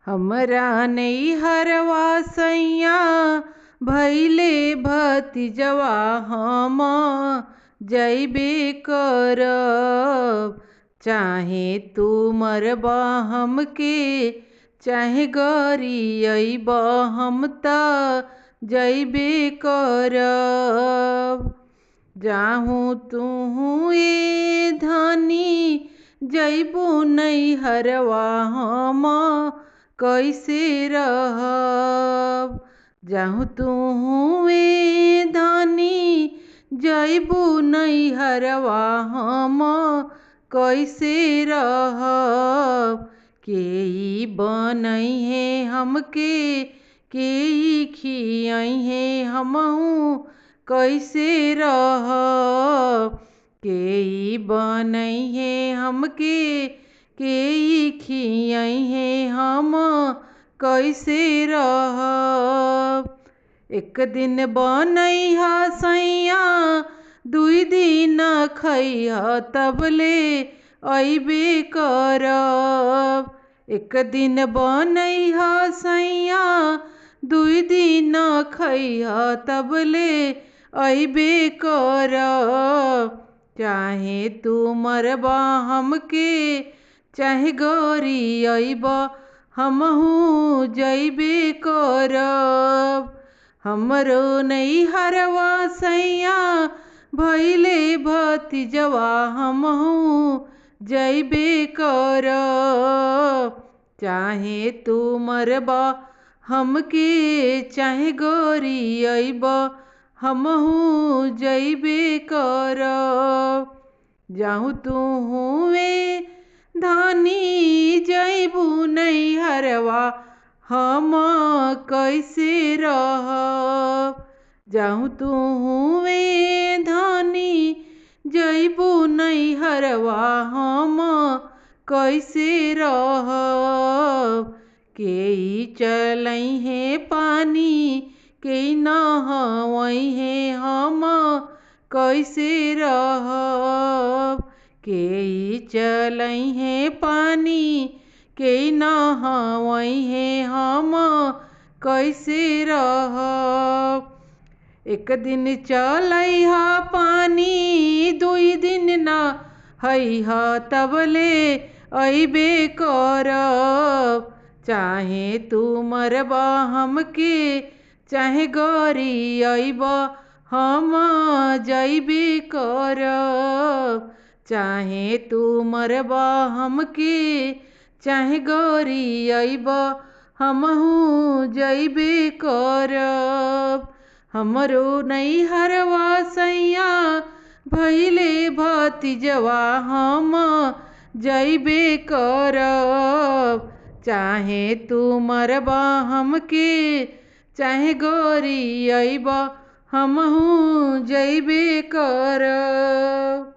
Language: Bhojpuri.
हमरा नैहरवा सैया भइले भतीजवा हम जइबे करब। चाहे तू मरबा हमके चाहे गरियब हम त जइबे करब। जाहू तुहू ए धनी जइबू नैहरवा हम कैसे रहब। जाहू तुहू ए धनी जइबू नैहरवा हम कैसे रहब। के बनैहे हमके के खियैहे हमहू कैसे रहब। के बनैहे हमके के खियैहे हम कैसे रहब। एक दिन बनैहा सैया दुई दिन खैहा तबले अइबे करब। एक दिन बनैहा सैया दुई दिन खैहा तबले अइबे करब। चाहे तू मरबा हमके चाहे गरियब हमहू जइबे करब। हमरो नैहरवा सैया भइले भतीजवा हमहू जइबे करब। चाहे तू मरबा हमके चाहे गरियब हमहू जइबे करब। जाहू तुहू ए धनी जइबू नैहरवा हम कैसे रहब। जाहू तुहू ए धनी जइबू नैहरवा हम कैसे रहब। के चलैहे पानी के नहवैहे हम कैसे रहब। के चलैहे पानी के नहवैहे हम कैसे रहब। एक दिन चलैहा पानी दुई दिन नहैहा तबले अइबे करब। चाहे तू मरबा हमके चाहे गरियब हम जइबे करब। चाहे तू मरबा हमके चाहे गरियब हमहू जइबे करब। हमरो नैहरवा सैया भइले भतीजवा हम जइबे करब। चाहे तू मरबा हमके चाहे गरियब हमहू जइबे करब।